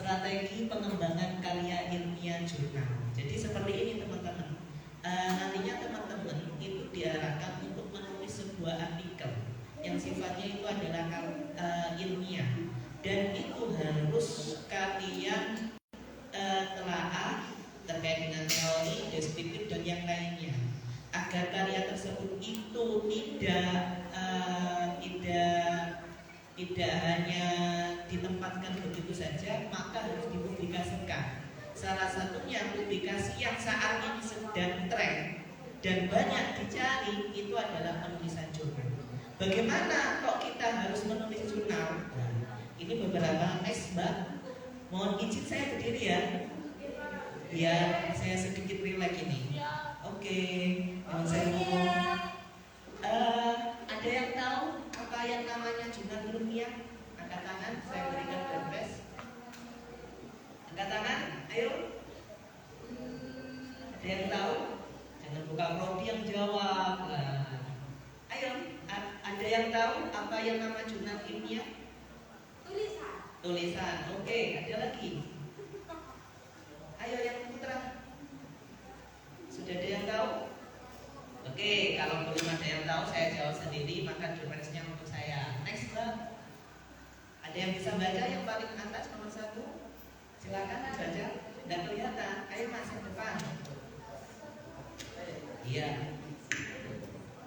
strategi pengembangan karya ilmiah jurnal. Jadi seperti ini teman-teman. Nantinya teman-teman itu diarahkan untuk menulis sebuah artikel yang sifatnya itu adalah ilmiah, dan itu harus kalian telaah terkait dengan teori, deskriptif dan yang lainnya, agar karya tersebut itu tidak hanya ditempatkan begitu saja, maka harus dipublikasikan. Salah satunya publikasi yang saat ini sedang tren dan banyak dicari itu adalah penulisan jurnal. Bagaimana kok kita harus menulis jurnal? Nah, ini beberapa tes, Mbak. Mohon izin saya berdiri ya, biar saya sedikit relax ini. Oke, saya ngomong. Ada yang tahu apa yang namanya jurnal ilmiah? Angkat tangan, saya berikan doorpress. Angkat tangan, ayo. Ada yang tahu? Jangan buka prodi yang jawab. Ayo, ada yang tahu apa yang nama jurnal ilmiah? Tulisan. Oke, ada lagi. Ayo yang putra. Sudah ada yang tahu? Oke, kalau belum ada yang tahu saya jawab sendiri, maka doorpress-nya untuk saya. Next, Mbak. Ada yang bisa baca yang paling atas nomor 1? Silakan dibaca. Tidak kelihatan. Ayo Mas yang depan. Iya.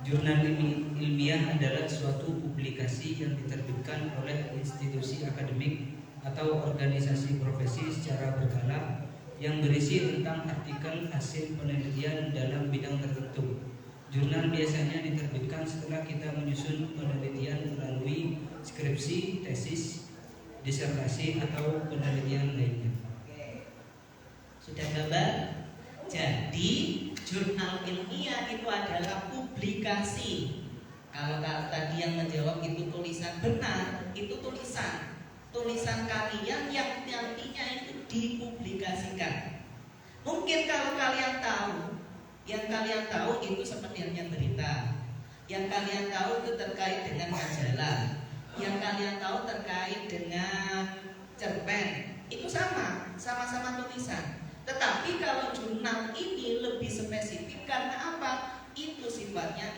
Jurnal ilmiah adalah suatu publikasi yang diterbitkan oleh institusi akademik atau organisasi profesi secara berkala yang berisi tentang artikel hasil penelitian dalam bidang tertentu. Jurnal biasanya diterbitkan setelah kita menyusun penelitian melalui skripsi, tesis, disertasi, atau penelitian lainnya. Sudah gambar? Jadi jurnal ilmiah itu adalah publikasi. Kalau tadi yang menjawab itu tulisan, benar, itu tulisan kalian yang nantinya itu dipublikasikan. Mungkin kalau kalian tahu, yang kalian tahu itu seperti halnya berita, yang kalian tahu itu terkait dengan majalah, yang kalian tahu terkait dengan cerpen, itu sama-sama tulisan. Tetapi kalau jurnal ini lebih spesifik karena apa? Itu sifatnya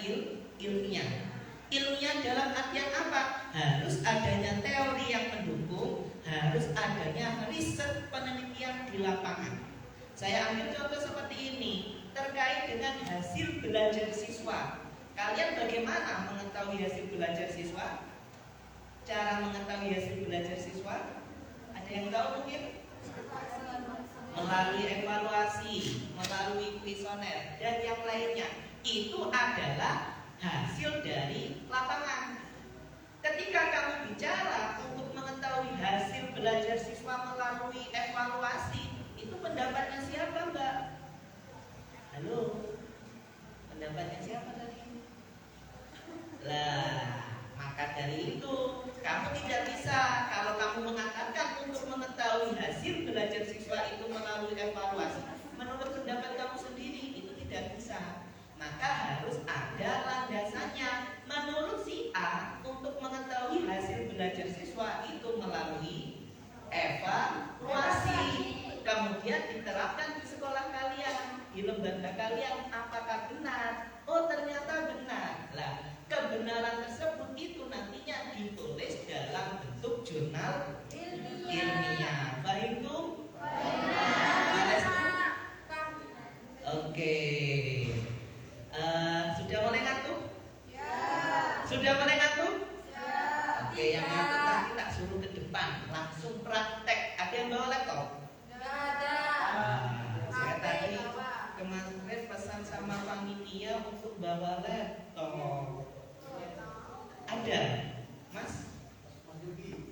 ilmiah. Ilmiah dalam artian apa? Harus adanya teori yang mendukung, harus adanya riset penelitian di lapangan. Saya ambil contoh seperti ini terkait dengan hasil belajar siswa. Kalian bagaimana mengetahui hasil belajar siswa? Cara mengetahui hasil belajar siswa? Ada yang tahu mungkin? Melalui evaluasi, melalui kuesioner dan yang lainnya. Itu adalah hasil dari lapangan. Ketika kamu bicara untuk mengetahui hasil belajar siswa melalui evaluasi, itu pendapatnya siapa, Mbak? Halo? Pendapatnya siapa tadi? Lah, maka dari itu kamu tidak bisa, kalau kamu mengatakan untuk mengetahui hasil belajar siswa itu melalui evaluasi, menurut pendapat kamu sendiri itu tidak bisa. Maka harus ada landasannya. Menurut si A, untuk mengetahui hasil belajar siswa itu melalui evaluasi, kemudian diterapkan di sekolah kalian, di lembaga kalian. Apakah benar? Oh, ternyata benar. Lah, kebenaran tersebut itu nantinya ditulis dalam bentuk jurnal ilmiah. Baik itu? Oke. Sudah mulai ngantuk? Ya. Sudah mulai ngantuk? Ya. Oke, yang ngantuk nanti tak suruh ke depan, langsung praktek. Ada yang bawa laptop? Tidak ada. Saya tadi kemarin pesan sama panitia untuk bawa laptop. Ada, Mas?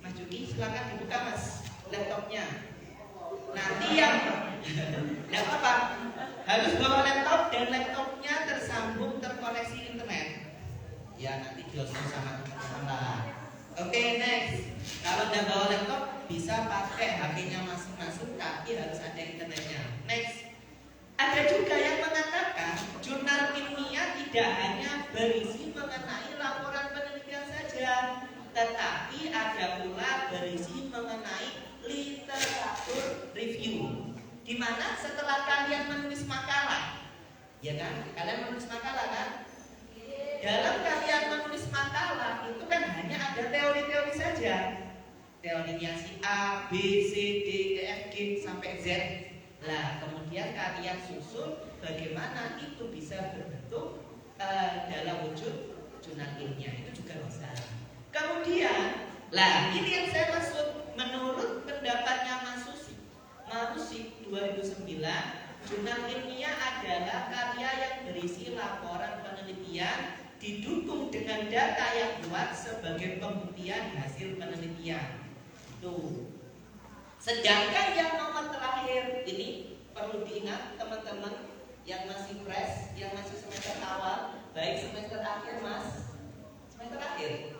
Mas Juki, silakan dibuka Mas laptopnya. Nanti yang tidak apa-apa, harus bawa laptop dan laptopnya tersambung terkoneksi internet. Ya nanti diosong sama teman-teman lah. Oke, next. Kalau udah bawa laptop bisa pakai HP-nya masing-masing, tapi harus ada internetnya. Next. Ada juga yang mengatakan jurnal ilmiah tidak hanya berisi mengenai laporan penelitian saja, tetapi ada pula berisi mengenai literatur. Dimana setelah kalian menulis makalah, ya kan? Kalian menulis makalah kan? Dalam kalian menulis makalah itu kan hanya ada teori-teori saja. Teorinya si A, B, C, D, E, F, G sampai Z. Nah, kemudian kalian susun bagaimana itu bisa berbentuk dalam wujud jurnal ilmiah, itu juga bisa. Kemudian, lah ini yang saya maksud, menurut pendapatnya Marusi 2009, jurnal ilmiah adalah karya yang berisi laporan penelitian didukung dengan data yang kuat sebagai pembuktian hasil penelitian. Tuh. Sedangkan yang nomor terakhir ini perlu diingat teman-teman yang masih fresh, yang masih semester awal, baik semester akhir mas, semester akhir.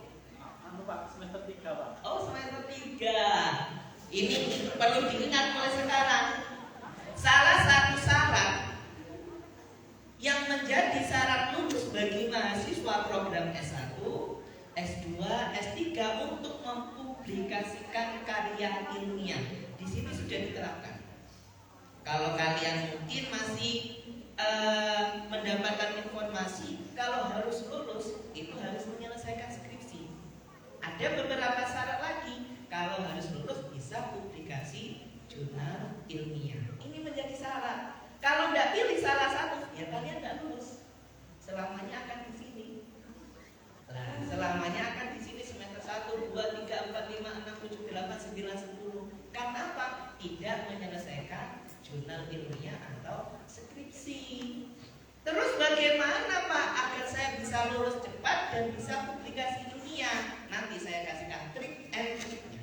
Pak, semester 3 Pak. Oh semester 3. Ini perlu diingat mulai sekarang. Salah satu syarat yang menjadi syarat lulus bagi mahasiswa program S1, S2, S3 untuk mempublikasikan karya ilmiah. Di sini sudah diterapkan. Kalau kalian mungkin masih mendapatkan informasi kalau harus lulus itu harus menyelesaikan skripsi. Ada beberapa syarat lagi. Kalau harus lulus bisa publikasi jurnal ilmiah. Ini menjadi syarat. Kalau tidak pilih salah satu, ya kalian tidak lulus. Selamanya akan di sini. Nah, selamanya akan di sini semester 1, 2, 3, 4, 5, 6, 7, 8, 9, 10. Karena apa? Tidak menyelesaikan jurnal ilmiah atau skripsi. Terus bagaimana Pak agar saya bisa lulus cepat dan bisa publikasi ilmiah? Nanti saya kasihkan trik and triknya.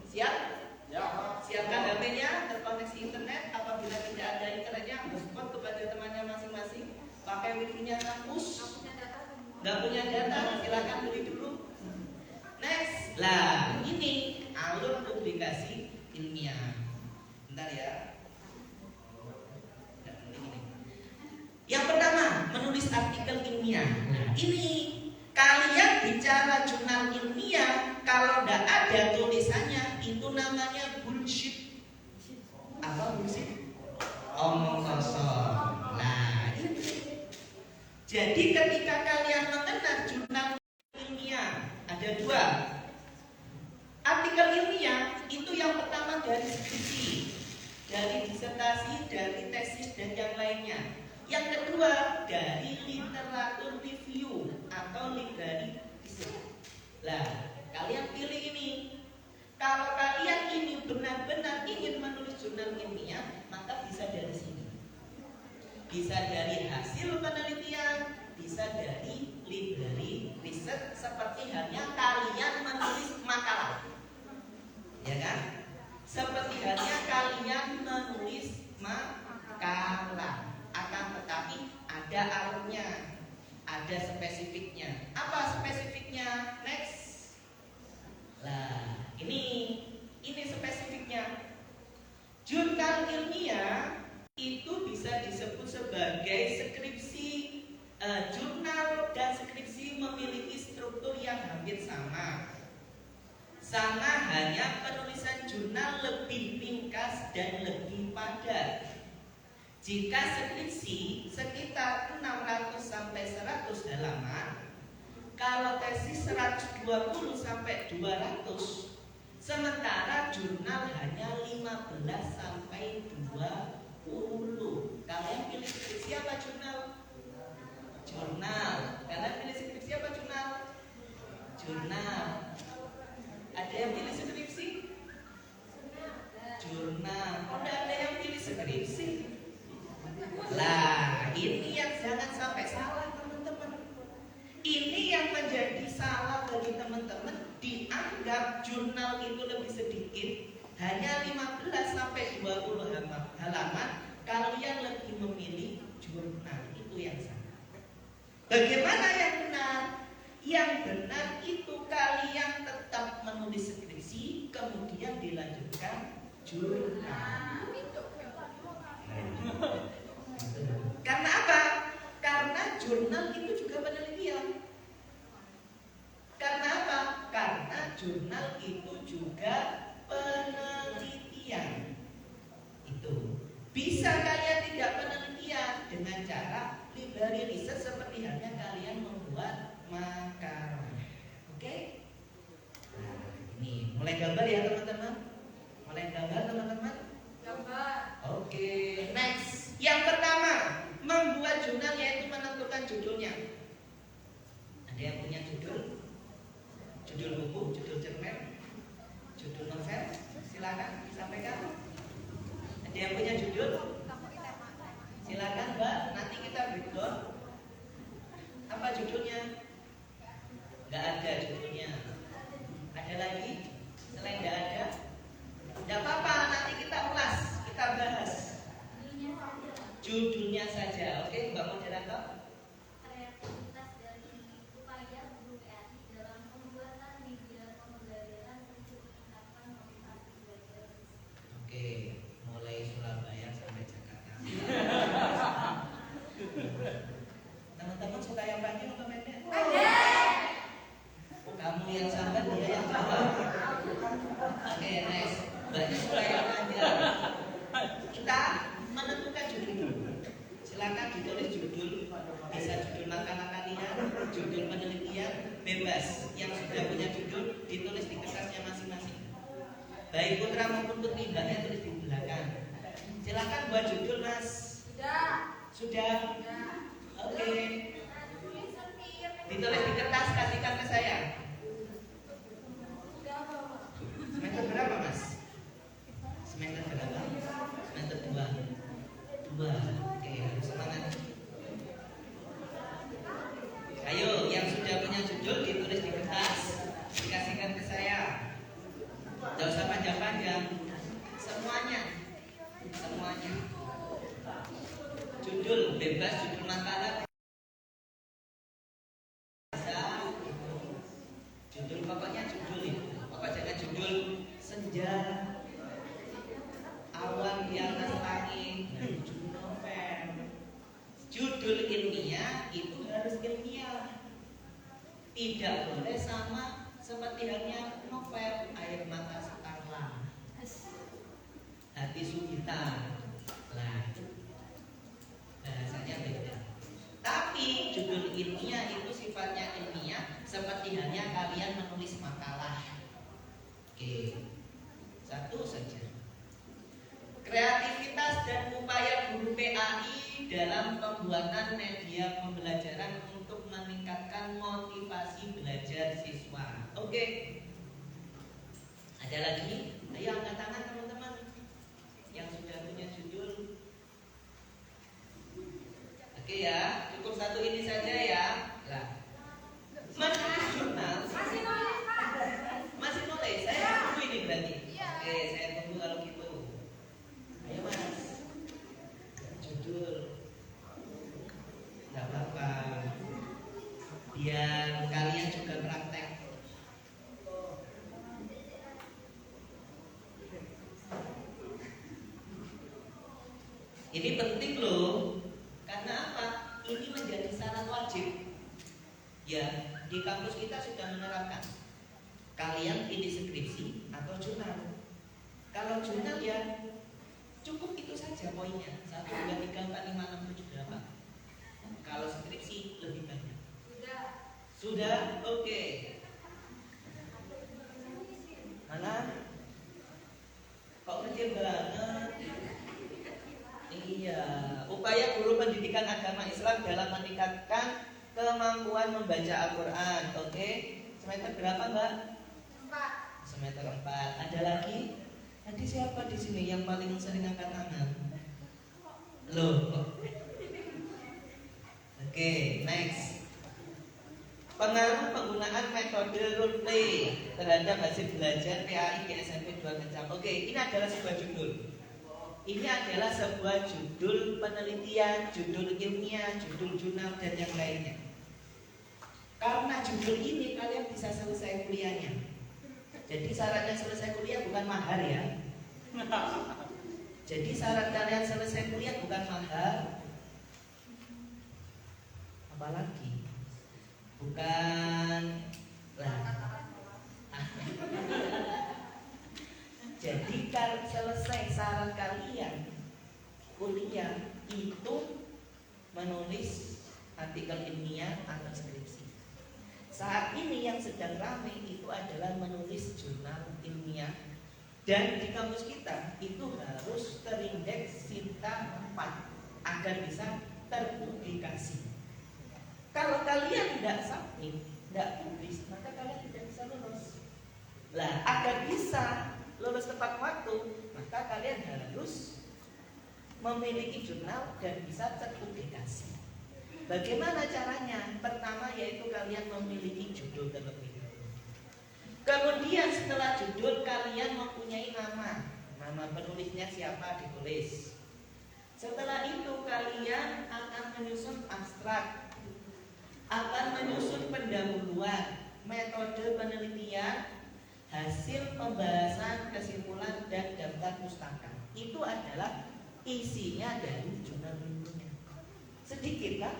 Siap? Ya. Siapkan HP-nya, terkoneksi internet. Apabila tidak ada internetnya, hotspot kepada temannya masing-masing. Pakai wifi-nya kampus. Nggak punya data, silakan beli dulu. Next, lah ini alur publikasi ilmiah. Bentar ya. Yang pertama, menulis artikel ilmiah. Nah, ini kalian bicara jurnal ilmiah, kalau tidak ada tulisannya, itu namanya bullshit. Apa bullshit? Omong kosong. Nah, ini. Jadi ketika kalian mengenal jurnal ilmiah, ada dua. Artikel ilmiah itu yang pertama dari skripsi, dari disertasi, dari tesis dan yang lainnya. Yang kedua dari literatur review atau literary research. Lah, kalian pilih ini. Kalau kalian ini benar-benar ingin menulis jurnal ilmiah, maka bisa dari sini. Bisa dari hasil penelitian, bisa dari literary research seperti halnya kalian menulis makalah. Ya kan? Seperti halnya kalian menulis makalah. Akan tetapi ada alurnya, ada spesifiknya. Apa spesifiknya? Next. Lah, ini spesifiknya. Jurnal ilmiah itu bisa disebut sebagai skripsi. Jurnal dan skripsi memiliki struktur yang hampir sama. Sama hanya penulisan jurnal lebih ringkas dan lebih padat. Jika skripsi sekitar 600 sampai 100 halaman, kalau tesis 120 sampai 200, sementara jurnal hanya 15 sampai 20. Kalian pilih skripsi apa jurnal? Jurnal. Kalian pilih skripsi apa jurnal? Jurnal. Ada yang pilih skripsi? Jurnal. Oh, ada yang pilih skripsi? Lah, ini yang jangan sampai salah teman-teman. Ini yang menjadi salah bagi teman-teman, dianggap jurnal itu lebih sedikit, hanya 15 sampai 20 halaman, kalian lebih memilih jurnal. Itu yang salah. Bagaimana yang benar? Yang benar itu kalian tetap menulis skripsi, kemudian dilanjutkan jurnal. Karena apa? Karena jurnal itu juga penelitian. Karena apa? Karena jurnal itu juga penelitian. Itu. Bisa kalian tidak penelitian dengan cara library research seperti halnya kalian membuat makalah. Oke? Nah, ini mulai gambar ya teman-teman. Mulai gambar teman-teman. Gambar. Oke, next. Yang pertama, membuat jurnal yaitu menentukan judulnya. Ada yang punya judul? Judul buku, judul cerpen, judul novel? Silakan disampaikan. Ada yang punya judul? Silakan Mbak, nanti kita breakdown. Apa judulnya? Gak ada judulnya. Ada lagi? Selain gak ada? Gak apa-apa, nanti kita ulas, kita bahas. Judulnya saja, oke Mbak moderator? Kreativitas dan upaya guru PAI dalam pembuatan media pembelajaran untuk meningkatkan motivasi belajar. Oke, mulai Surabaya sampai Jakarta. Teman-teman suka yang panjang atau pendek? Kamu yang sambat, dia yang jawab. Oke, next. Mbaknya suka yang panjang. Kita menentukan judul dulu. Silakan ditulis judul, bisa judul makalah kalian, judul penelitian, bebas. Yang sudah punya judul ditulis di kertasnya masing-masing. Baik putra maupun putri, mbaknya tulis di belakang. Silakan buat judul, Mas. Sudah. Oke. Ditulis di kertas, kasihkan ke saya. Semester berapa, Mas? Semester berapa? Semester 2. Oke, harus semangat. Ayo, yang sudah punya judul ditulis di kertas, dikasihkan ke saya. Tidak usah panjang-panjang. Semuanya. Judul bebas, judul makalah. Judul pokoknya judul itu. Pokoknya jangan judul senja, awan di atas langit, judul novel. Judul ilmiah itu harus ilmiah. Tidak boleh sama seperti halnya novel Air Mata Sekarang, Hati Sugita. Nah, bahasanya beda. Tapi judul ilmiah itu sifatnya ilmiah, seperti halnya kalian menulis makalah. Oke, satu saja. Kreativitas dan upaya guru PAI dalam pembuatan media pembelajaran untuk meningkatkan motivasi belajar siswa. Oke. Ada lagi? Ayo angkat tangan teman-teman yang sudah punya judul. Oke ya, cukup satu ini saja ya. Nah, menulis jurnal. Masih nulis? Saya tunggu ini berarti. Oke, saya tunggu kalau gitu. Ayo Mas, judul. Gak apa-apa. Biar kalian juga praktek. Ini penting loh. Karena apa? Ini menjadi syarat wajib. Ya, di kampus kita sudah menerapkan. Kalian pilih skripsi atau jurnal. Kalau jurnal ya cukup itu saja poinnya. 1, 2, 3, 4, 5, 6, 7, 8. Kalau skripsi lebih banyak. Sudah? Oke. Mana? Kok kecil banget? Iya, upaya guru pendidikan agama Islam dalam meningkatkan kemampuan membaca Al-Quran. Oke, semester berapa Mbak? 4. Semester 4. Ada lagi? Tadi siapa di sini yang paling sering angkat tangan? Loh. Oke, next. Pengaruh penggunaan metode role play terhadap hasil belajar PAI di SMP 2 Kencang. Oke, ini adalah sebuah judul. Ini adalah sebuah judul penelitian, judul ilmiah, judul jurnal, dan yang lainnya. Karena judul ini kalian bisa selesai kuliahnya. Jadi syaratnya selesai kuliah bukan mahar ya. Jadi syarat kalian selesai kuliah bukan mahar. Apalagi? Bukan lah. Jadi kalau selesai syarat kalian kuliah Saat ini yang sedang ramai itu adalah menulis jurnal ilmiah, dan di kampus kita itu harus terindeks Sinta 4 agar bisa terpublikasi. Kalau kalian tidak submit, tidak publis, maka kalian tidak bisa lulus. Lah, agar bisa lulus tepat waktu, maka kalian harus memiliki jurnal dan bisa terpublikasi. Bagaimana caranya? Pertama yaitu kalian memiliki judul terlebih dahulu. Kemudian setelah judul kalian mempunyai nama. Nama penulisnya siapa ditulis. Setelah itu kalian akan menyusun abstrak, akan menyusun pendahuluan, metode penelitian, hasil pembahasan, kesimpulan, dan daftar pustaka. Itu adalah isinya dari jurnal ilmiah. Sedikit kan?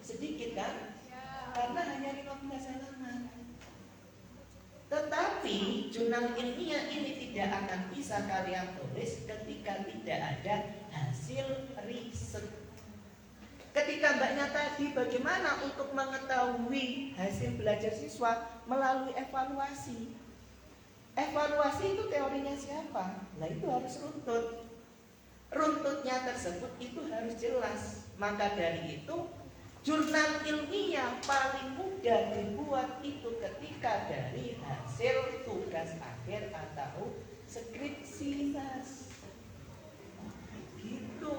Sedikit kan? Karena hanya 15 halaman. Tetapi jurnal ilmiah ini tidak akan bisa kalian tulis ketika tidak ada hasil riset. Ketika mbaknya tadi bagaimana untuk mengetahui hasil belajar siswa melalui evaluasi. Evaluasi itu teorinya siapa? Nah itu harus runtut. Runtutnya tersebut itu harus jelas. Maka dari itu jurnal ilmiah paling mudah dibuat itu ketika dari hasil tugas akhir atau skripsi, Mas. Gitu.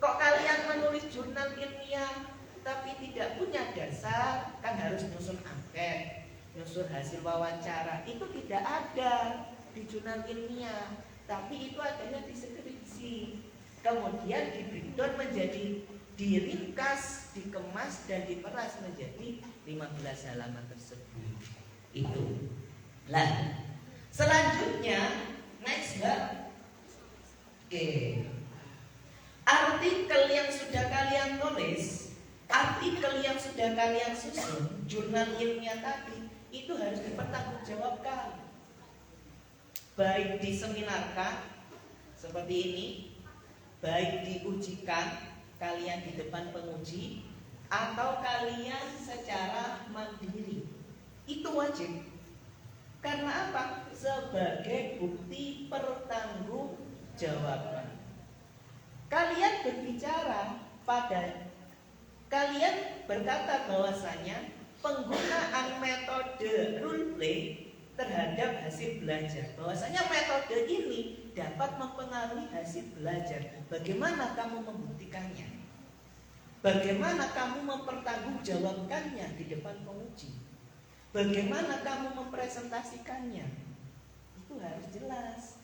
Kok kalian menulis jurnal ilmiah tapi tidak punya dasar? Kan harus nyusun angket, nyusun hasil wawancara. Itu tidak ada di jurnal ilmiah, tapi itu adanya di skripsi. Kemudian di breakdown menjadi diringkas, dikemas dan diperas menjadi 15 halaman tersebut. Itu. Lah, selanjutnya next Mbak. Oke. Artikel yang sudah kalian tulis, artikel yang sudah kalian susun, jurnal ilmiah tadi itu harus dipertanggungjawabkan. Baik diseminarkan seperti ini, baik diujikan kalian di depan penguji, atau kalian secara mandiri. Itu wajib. Karena apa? Sebagai bukti pertanggungjawaban. Kalian berbicara kalian berkata bahwasanya penggunaan metode role play terhadap hasil belajar, bahwasanya metode ini dapat mempengaruhi hasil belajar. Bagaimana kamu membuktikannya? Bagaimana kamu mempertanggungjawabkannya di depan penguji? Bagaimana kamu mempresentasikannya? Itu harus jelas.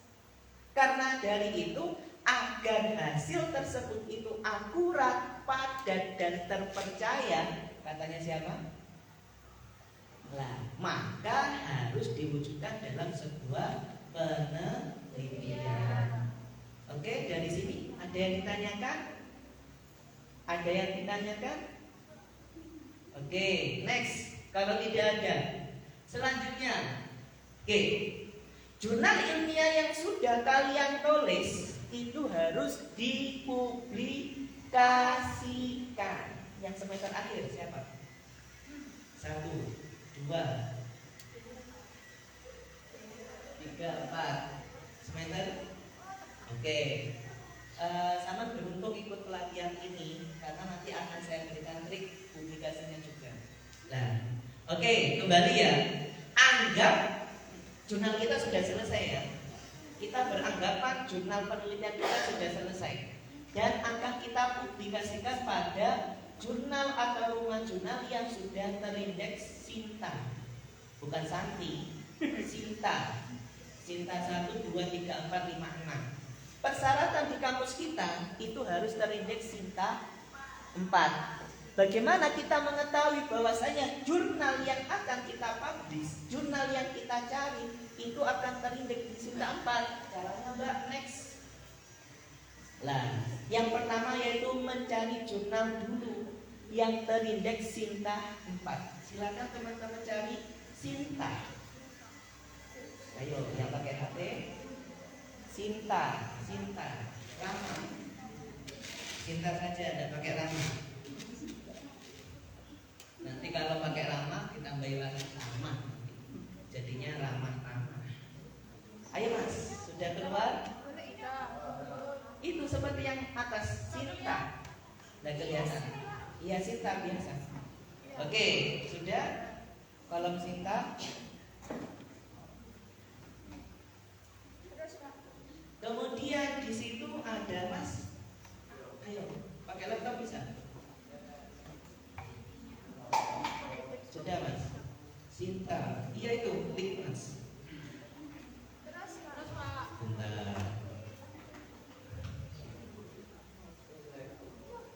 Karena dari itu, agar hasil tersebut itu akurat, padat, dan terpercaya, katanya siapa? Lah, maka harus diwujudkan dalam sebuah penelitian. Oke, dari sini ada yang ditanyakan? Ada yang ditanyakan? Oke, next. Kalau tidak ada, selanjutnya, oke, jurnal ilmiah yang sudah kalian tulis itu harus dipublikasikan. Yang semester akhir siapa? 1, 2, 3, 4 semester. Oke. Sama beruntung ikut pelatihan ini karena nanti akan saya berikan trik publikasinya juga. Nah, oke, kembali ya. Anggap jurnal kita sudah selesai ya. Kita beranggapan jurnal penelitian kita sudah selesai dan akan kita publikasikan pada jurnal atau rumah jurnal yang sudah terindeks Sinta. Bukan Santi, Sinta. Sinta 1, 2, 3, 4, 5, 6. Persyaratan di kampus kita itu harus terindeks Sinta 4. Bagaimana kita mengetahui bahwasanya jurnal yang akan kita publish, jurnal yang kita cari itu akan terindeks di Sinta 4? Caranya Mbak, next. Lah, yang pertama yaitu mencari jurnal dulu yang terindeks Sinta 4. Silakan teman-teman cari Sinta. Ayo, yang pakai HP. Sinta, Rama. Sinta saja, tidak pakai Rama. Nanti kalau pakai Rama lewat ramah, jadinya ramah-ramah. Ayo Mas, sudah keluar? Itu seperti yang atas, Sinta. Udah kelihatan? Iya, Sinta biasa. Oke, sudah? Kolom Sinta. Kemudian di situ ada Mas. Ayo, pakai laptop bisa? Sudah Mas. Sinta. Iya itu, klik Mas. Bentar.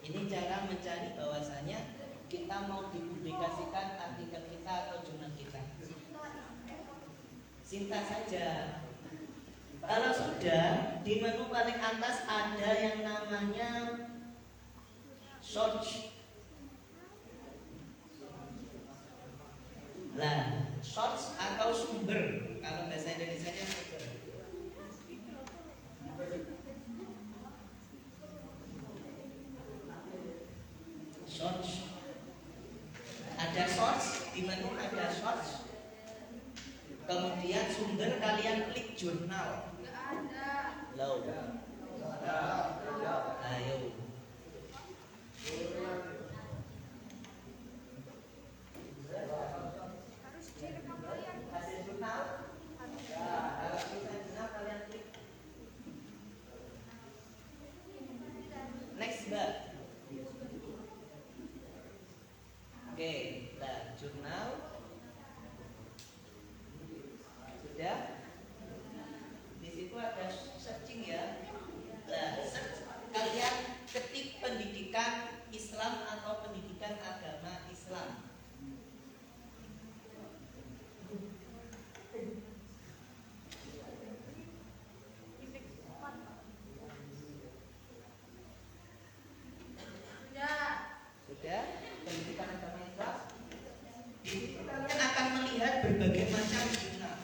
Ini cara mencari bahwasanya kita mau dipublikasikan artikel kita atau jurnal kita. Sinta saja. Kalau sudah, di menu paling atas ada yang namanya search. Lah, source atau sumber, kalau bahasa Indonesia-nya sumber. Source. Ada source, di menu ada source. Kemudian sumber kalian klik jurnal. Low. Ayo. Ada jurnal? Ya, kalau bisa jurnal kalian klik. Next Mbak. Oke, nah jurnal. Sudah? Di situ ada searching ya. Nah, search kalian ketik pendidikan Islam atau pendidikan agama Islam. Sudah? Pendidikan agama Islam. Di situ kalian akan melihat berbagai macam jurnal.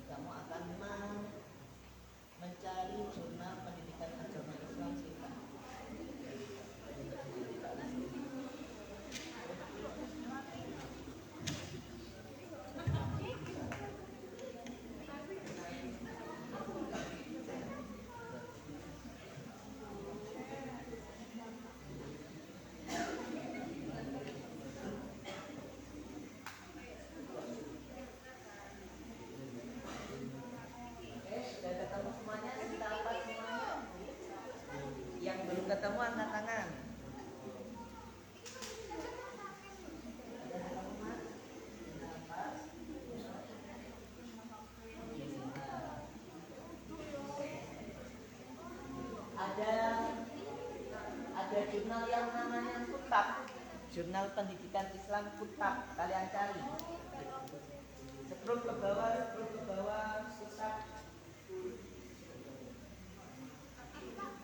Kamu akan mencari jurnal pendidikan agama Islam kita. Sudah ketemu semuanya? Sudah apa semuanya? Yang belum ketemu angkat tangan. Ada jurnal yang namanya Kutab. Jurnal Pendidikan Islam Kutab. Kalian cari. Scroll ke bawah, Kutab.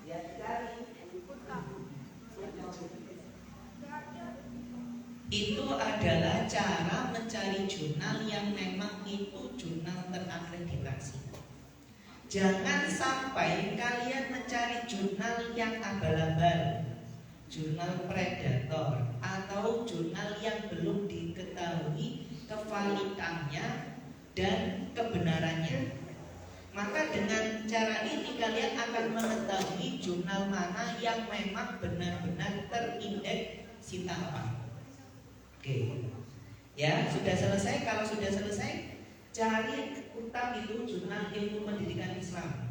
Ya cari. Itu adalah cara mencari jurnal yang memang itu jurnal terakreditasi. Jangan sampai kalian mencari jurnal yang abal-abal, jurnal predator, atau jurnal yang belum diketahui kevalitannya dan kebenarannya. Maka dengan cara ini kalian akan mengetahui jurnal mana yang memang benar-benar terindeks Sitapa. Oke. Ya, sudah selesai. Kalau sudah selesai, cari Kutab itu jurnal ilmu pendidikan Islam.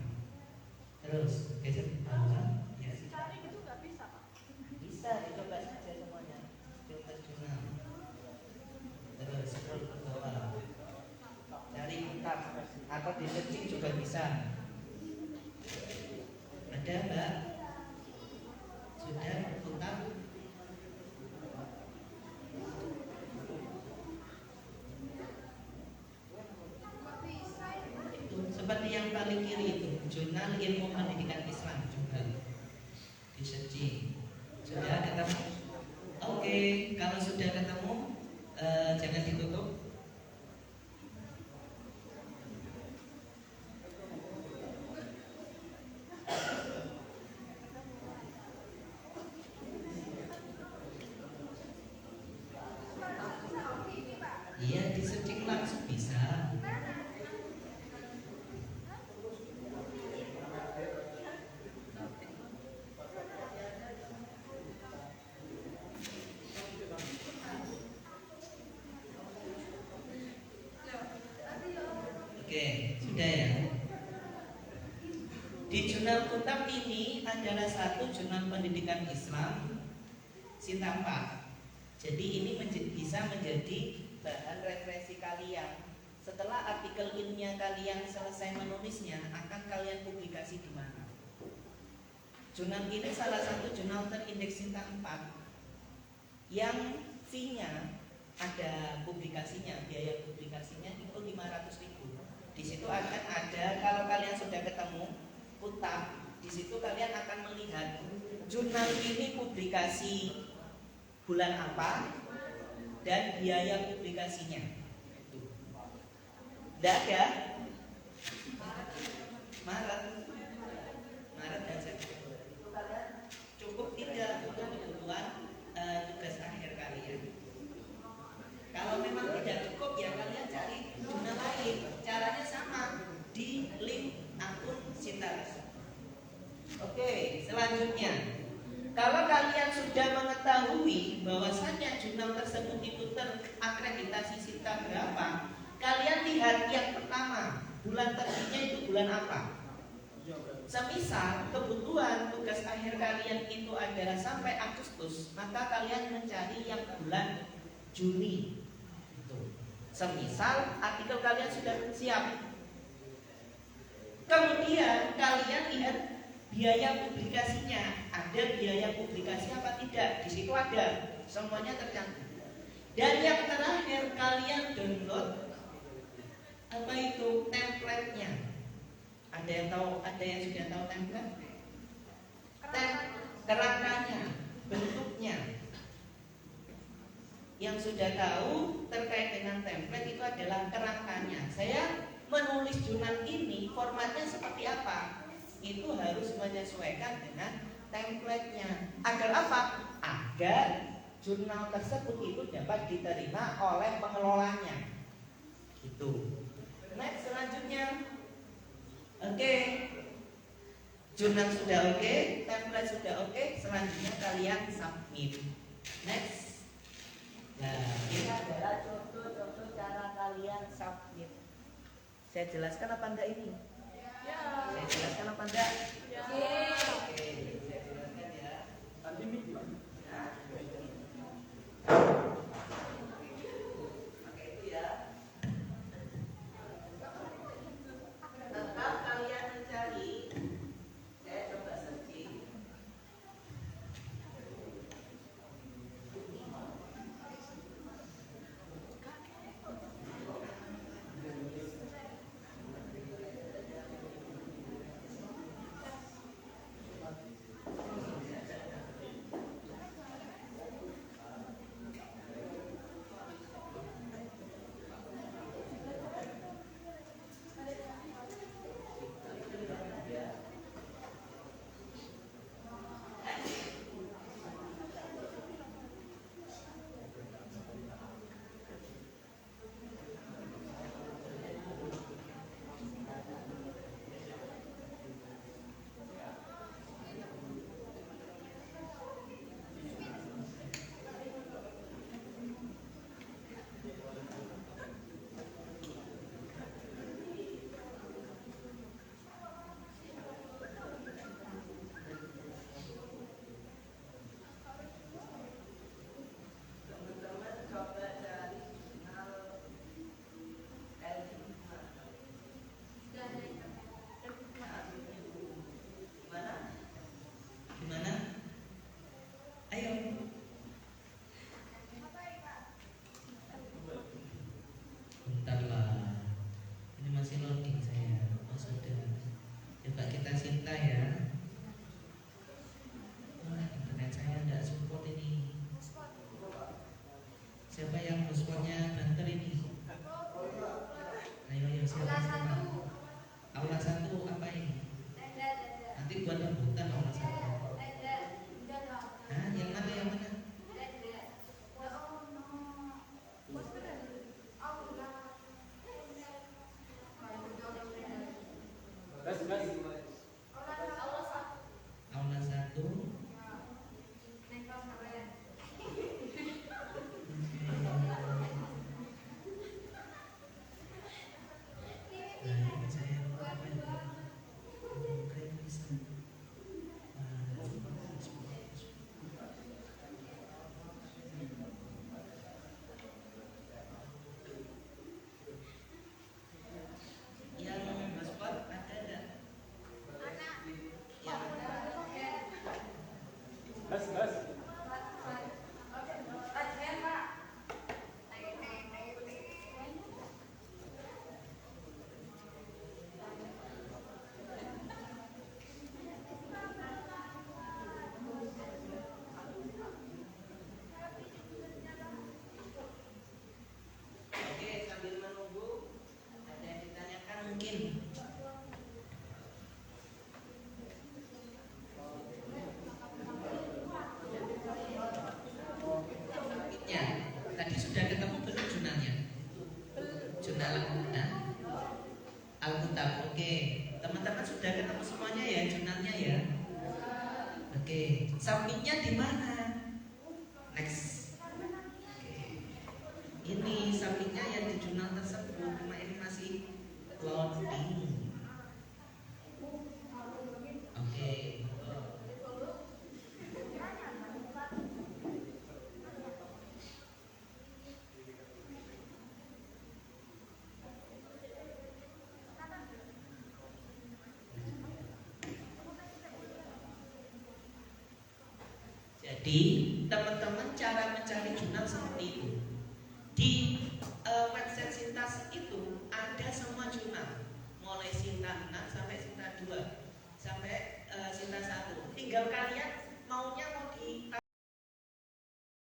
Terus geser ke bawah. Ya, Cari gitu nggak bisa, Pak? bisa dicoba saja semuanya. Filter jurnal. Terus scroll ke bawah. Cari Kutab atau di searching juga bisa. Ada Mbak? Sudah Kutab? paling kiri itu, Jurnal Ilmu Pendidikan Islam juga di searching. Sudah ketemu? Oke, kalau sudah ketemu jangan ditutup. Iya, di searching langsung bisa. Oke, sudah ya. Di jurnal Kutab ini adalah satu jurnal pendidikan Islam Sinta 4. Jadi ini bisa menjadi bahan referensi kalian. Setelah artikel ilmiah kalian selesai menulisnya, akan kalian publikasi di mana. Jurnal ini salah satu jurnal terindeks Sinta 4 yang fee-nya ada publikasinya, biaya publikasinya itu 500.000. Di situ akan ada, kalau kalian sudah ketemu Kutab, di situ kalian akan melihat jurnal ini publikasi bulan apa dan biaya publikasinya. Tidak ada Maret dan September. Itu kalian cukup tidak untuk kebutuhan tugas akhir kalian. Kalau memang tidak cukup ya kalian cari jurnal lain. Caranya sama di link akun Sintaris. Oke, selanjutnya, kalau kalian sudah mengetahui bahwasannya jurnal tersebut itu terakreditasi Sinta berapa, kalian lihat yang pertama, bulan terbitnya itu bulan apa. Semisal kebutuhan tugas akhir kalian itu adalah sampai Agustus, maka kalian mencari yang bulan Juni. Semisal artikel kalian sudah siap, kemudian kalian lihat biaya publikasinya, ada biaya publikasi apa tidak? Di situ ada, semuanya tercantum. Dan yang terakhir kalian download apa itu template-nya. Ada yang tahu? Ada yang sudah tahu template? Kerangkanya, bentuknya. Yang sudah tahu terkait dengan template itu adalah kerangkanya. Saya menulis jurnal ini formatnya seperti apa? Itu harus menyesuaikan dengan template-nya. Agar apa? Agar jurnal tersebut itu dapat diterima oleh pengelolanya. Gitu. Next, selanjutnya. Oke. Jurnal sudah oke, template sudah oke, selanjutnya kalian submit. Next. Nah, ini adalah contoh-contoh cara kalian submit. Saya jelaskan apa enggak ini? Ya. Saya jelaskan apa enggak? Ya. Oke, saya jelaskan ya. Tadi minggu. Oke, itu ya. Tetap kalian mencari. Saya coba searching. Aula 1 apa ini? Nanti buat rebutan aula 1. Nah, yang mana yang mana? Gas. Aula 1. Yang hotspot ada enggak? Gas. Oke, sambil menunggu ada yang ditanyakan mungkin. Submitnya tadi sudah ketemu belum jurnalnya? Jurnal Alkitab. Oke, teman-teman sudah ketemu semuanya ya jurnalnya ya. Oke, submitnya di mana? Next. Oke. Ini submitnya yang di jurnal tersebut, cuma ini masih loading. Oke. Jadi teman-teman cara mencari jurnal seperti